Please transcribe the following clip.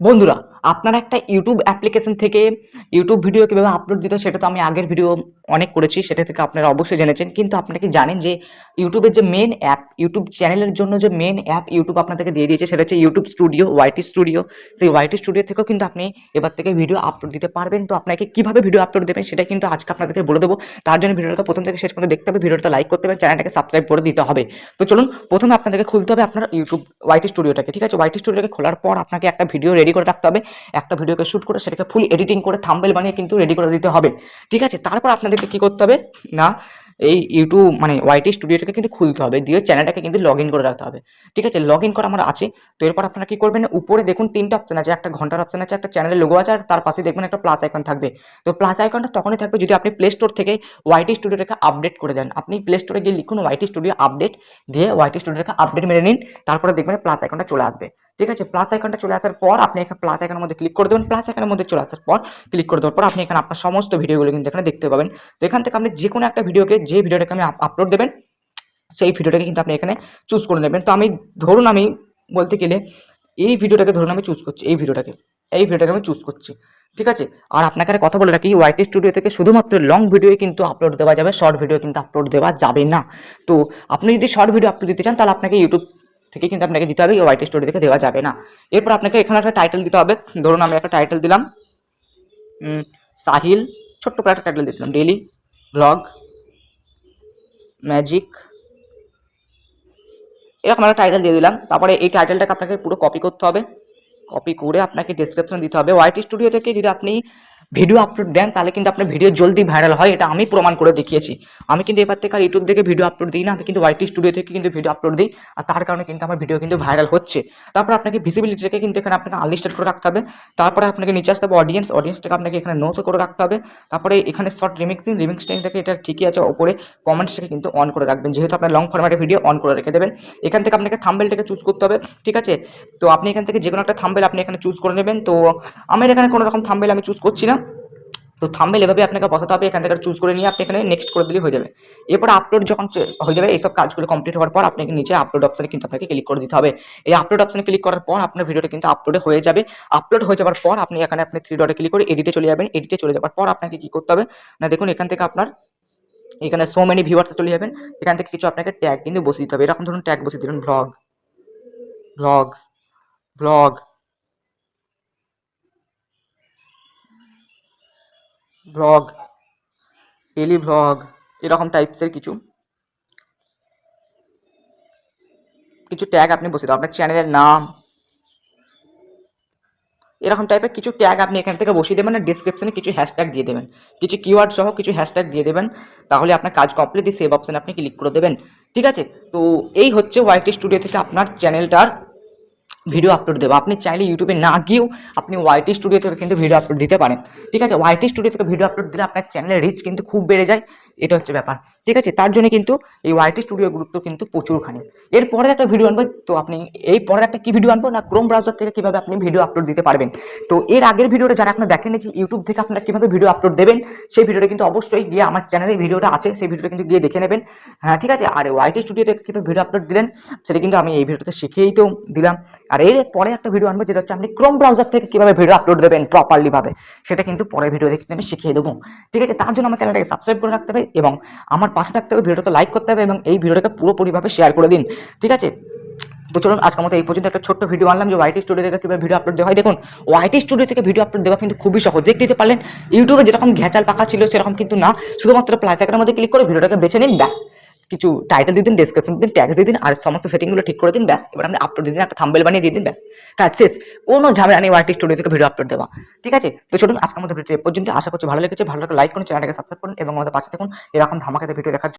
বন্ধুরা, আপনারা একটা ইউটিউব অ্যাপ্লিকেশন থেকে ইউটিউব ভিডিও কীভাবে আপলোড দিতে হয় সেটা তো আমি আগের ভিডিও অনেক করেছি, সেটা থেকে আপনারা অবশ্যই জেনেছেন। কিন্তু আপনারা কি জানেন যে ইউটিউবের যে মেন অ্যাপ, ইউটিউব চ্যানেলের জন্য যে মেন অ্যাপ ইউটিউব আপনাদেরকে দিয়ে দিয়েছে সেটা হচ্ছে ইউটিউব স্টুডিও, ওয়াইটি স্টুডিও। সেই ওয়াইটি স্টুডিও থেকেও কিন্তু আপনি এবার থেকে ভিডিও আপলোড দিতে পারবেন। তো আপনাকে কীভাবে ভিডিও আপলোড দেবেন সেটা কিন্তু আজকে আপনাদেরকে বলে দেবো। তার জন্য ভিডিওটা প্রথম থেকে শেষ পর্যন্ত দেখতে হবে, ভিডিওটা লাইক করতে হবে, চ্যানেলটাকে সাবস্ক্রাইব করে দিতে হবে। তো চলুন, প্রথমে আপনাদেরকে খুলতে হবে আপনার ইউটিউব ওয়াইটি স্টুডিওটাকে। ঠিক আছে, ওয়াইটি স্টুডিওটাকে খোলার পর আপনাকে একটা ভিডিও রেডি করে রাখতে হবে। একটা ভিডিওকে শ্যুট করে সেটাকে ফুল এডিটিং করে থাম্বনেল বানিয়ে কিন্তু রেডি করে দিতে হবে। ঠিক আছে, তারপর আপনাদেরকে কী করতে হবে না, এই ইউটিউব মানে ওয়াইটি স্টুডিওটাকে কিন্তু খুলতে হবে, দিয়ে চ্যানেলটাকে কিন্তু লগ ইন করে রাখতে হবে। ঠিক আছে, লগ ইন করা আমার আছে। তো এরপর আপনারা কী করবেন, উপরে দেখুন তিনটা অপশন আছে, একটা ঘন্টার অপশন আছে, একটা চ্যানেলের লোগো আছে, আর তার পাশে দেখবেন একটা প্লাস আইকন থাকবে। তো প্লাস আইকনটা তখনই থাকবে যদি আপনি প্লে স্টোর থেকে ওয়াইটি স্টুডিওটাকে আপডেট করে দেন। আপনি প্লে স্টোরে গিয়ে লিখুন ওয়াইটি স্টুডিও আপডেট, দিয়ে ওয়াইটি স্টুডিওটাকে আপডেট মেরে নিন, তারপরে দেখবেন প্লাস আইকনটা চলে আসবে। ঠিক আছে, প্লাস আইকনটা চলে আসার পর আপনি এখানে প্লাস আইকনের মধ্যে ক্লিক করে দেবেন। প্লাস আইকনের মধ্যে চলে আসার পর ক্লিক করে দেওয়ার পর আপনি এখানে আপনার সমস্ত ভিডিওগুলো কিন্তু এখানে দেখতে পাবেন। তো এখান থেকে আপনি যে কোনো একটা ভিডিওকে, যে ভিডিওটাকে আমি আপলোড দেবেন সেই ভিডিওটাকে কিন্তু আপনি এখানে চুজ করে নেবেন। তো আমি ধরুন, আমি বলতে গেলে এই ভিডিওটাকে ধরুন আমি চুজ করছি, এই ভিডিওটাকে আমি চুজ করছি। ঠিক আছে, আর আপনাকে একটা কথা বলে রাখি, ওয়াইটি স্টুডিও থেকে শুধুমাত্র লং ভিডিওই কিন্তু আপলোড দেওয়া যাবে, শর্ট ভিডিও কিন্তু আপলোড দেওয়া যাবে না। তো আপনি যদি শর্ট ভিডিও আপলোড দিতে চান তাহলে আপনাকে ইউটিউব থেকে কিন্তু আপনাকে দিতে হবে, ওয়াইটি স্টুডিও থেকে দেওয়া যাবে না। এরপর আপনাকে এখানে একটা টাইটেল দিতে হবে। ধরুন আমি একটা টাইটেল দিলাম সাহিল, ছোট্ট করে একটা টাইটেল দিলাম ডেইলি ব্লগ ম্যাজিক, এরকম একটা টাইটেল দিয়ে দিলাম। তারপরে এই টাইটেলটাকে আপনাকে পুরো কপি করতে হবে, কপি করে আপনাকে ডেসক্রিপশন দিতে হবে। ওয়াইটি স্টুডিও থেকে যদি আপনি ভিডিও আপলোড দেন তাহলে কিন্তু আপনার ভিডিও জলদি ভাইরাল হয়, এটা আমি প্রমাণ করে দেখিয়েছি। আমি কিন্তু এবার থেকে আর ইউটিউব থেকে ভিডিও আপলোড দিই না, আমি কিন্তু ওয়াইটি স্টুডিও থেকে কিন্তু ভিডিও আপলোড দিই, আর তার কারণে কিন্তু আমার ভিডিও কিন্তু ভাইরাল হচ্ছে। তারপর আপনাকে ভিজিবিলিটিটাকে কিন্তু এখানে আপনাকে আনলিস্টেড করে রাখতে হবে। তারপরে আপনাকে নিচে আসতে হবে অডিয়েন্সটাকে আপনাকে এখানে নোট করে রাখতে হবে। তারপরে এখানে শর্ট রিমিক্সিংটাকে এটা ঠিকই আছে, ওপরে কমেন্টসটাকে কিন্তু অন করে রাখবেন, যেহেতু আপনার লং ফরম্যাটের ভিডিও অন করে রেখে দেবেন। এখান থেকে আপনাকে থাম্বনেলটাকে চুজ করতে হবে। ঠিক আছে, তো আপনি এখান থেকে যে কোনো একটা থাম্বনেল আপনি এখানে চুজ করে নেবেন। তো আমার এখানে কোনো রকম থাম্বনেল আমি চুজ করছি না, তো থাম্বনেল এভাবে আপনাকে বসাতে হবে। এখান থেকে চুজ করে নিয়ে আপনি এখানে নেক্সট করে দিলেই হয়ে যাবে। এরপর আপলোড যখন হয়ে যাবে, এইসব কাজগুলো কমপ্লিট হওয়ার পর আপনাকে নিচে আপলোড অপশানে কিন্তু আপনাকে ক্লিক করে দিতে হবে। এই আপলোড অপশানে ক্লিক করার পর আপনার ভিডিওটা কিন্তু আপলোড হয়ে যাবে। আপলোড হয়ে যাওয়ার পর আপনি এখানে আপনি থ্রি ডটে ক্লিক করে এডিটে চলে যাবেন। এডিটে চলে যাওয়ার পর আপনাকে কী করতে হবে না, দেখুন এখান থেকে আপনার এখানে সো মেনি ভিউয়ার্সে চলে যাবেন। এখান থেকে কিছু আপনাকে ট্যাগ কিন্তু বসিয়ে দিতে হবে। এরকম ধরুন ট্যাগ বসিয়ে দিলেন blogs blog blog daily blog, এরকম টাইপসের কিছু ট্যাগ আপনি বসিয়ে দেবেন। আপনার চ্যানেলের নাম, এরকম টাইপের কিছু ট্যাগ আপনি এখান থেকে বসিয়ে দেবেন। আর ডিসক্রিপশনে কিছু হ্যাশট্যাগ দিয়ে দেবেন, কিছু কিওয়ার্ড সহ কিছু হ্যাশট্যাগ দিয়ে দেবেন। তাহলে আপনার কাজ কমপ্লিট, দিয়ে সেভ অপশানে আপনি ক্লিক করে দেবেন। ঠিক আছে, তো এই হচ্ছে ওয়াইটি স্টুডিও থেকে আপনার চ্যানেলটার ভিডিও আপলোড দেবো। আপনি চাইলে ইউটিউবে না গিয়েও আপনি ওয়াইটি স্টুডিও থেকে কিন্তু ভিডিও আপলোড দিতে পারেন। ঠিক আছে, ওয়াইটি স্টুডিও থেকে ভিডিও আপলোড দিলে আপনার চ্যানেলের রিচ কিন্তু খুব বেড়ে যায়, এটা হচ্ছে ব্যাপার। ঠিক আছে, তার জন্য কিন্তু এই ওয়াইটি স্টুডিও গুরুত্ব কিন্তু প্রচুরখানি। এর পরের একটা ভিডিও আনবো, তো আপনি এই পরের একটা কি ভিডিও আনবো না, ক্রোম ব্রাউজার থেকে কীভাবে আপনি ভিডিও আপলোড দিতে পারবেন। তো এর আগের ভিডিওটা যারা আপনারা দেখেন যে ইউটিউব থেকে আপনারা কীভাবে ভিডিও আপলোড দেবেন, সেই ভিডিওটা কিন্তু অবশ্যই গিয়ে আমার চ্যানেলে ভিডিওটা আছে, সেই ভিডিওটা কিন্তু গিয়ে দেখে নেবেন। হ্যাঁ ঠিক আছে, আর ওয়াইটি স্টুডিও থেকে কীভাবে ভিডিও আপলোড দিলেন সেটা কিন্তু আমি এই ভিডিওতে শিখিয়েই তো দিলাম। আর এর পরে একটা ভিডিও আনবো যেটা হচ্ছে আপনি ক্রোম ব্রাউজার থেকে কীভাবে ভিডিও আপলোড দেবেন প্রপারলি ভাবে, সেটা কিন্তু পরের ভিডিও দেখে আমি শিখিয়ে দেবো। ঠিক আছে, তার জন্য আমার চ্যানেলটাকে সাবস্ক্রাইব করে রাখতে হবে এবং আমার পাশে থাকতে হবে, ভিডিওটাকে লাইক করতে হবে এবং এই ভিডিওটাকে পুরোপুরিভাবে শেয়ার করে দিন। ঠিক আছে, তো চলুন আজকের মতো এই পর্যন্ত একটা ছোট্ট ভিডিও আনলাম যে ওয়াইটি স্টুডিও থেকে কীভাবে ভিডিও আপলোড দেওয়া হয়। দেখুন, ওয়াইটি স্টুডিও থেকে ভিডিও আপলোড দেওয়া কিন্তু খুবই সহজ, দেখতে দিতে পারলেন। ইউটিউবে যেরকম ঘ্যাচাল পাখা ছিল সেরকম কিন্তু না, শুধুমাত্র প্লাস আইকনের মধ্যে ক্লিক করে ভিডিওটাকে বেছে নিন, ব্যাস কিছু টাইটেল দিয়ে দিন, ডেসক্রিপশন দিন, ট্যাগস দিয়ে দিন, আর সমস্ত সেটিংগুলো ঠিক করে দিন, ব্যাস এবার আপনি আপলোড দিয়ে দিন, একটা থাম্বনেল বানিয়ে দিয়ে দিন, ব্যাস কাজ শেষ। কোনো ঝামেলা নেই ওয়াইটি স্টুডিও থেকে ভিডিও আপলোড দেওয়া। ঠিক আছে, তো চলুন আজকের মতো ভিডিও পর্যন্ত, আশা করছি ভালো লেগেছে। ভালো লাগলে লাইক করুন, চ্যানেলটাকে সাবস্ক্রাইব করুন এবং আমাদের পাশে থাকুন এরকম ধামাকাতে ভিডিও দেখার জন্য।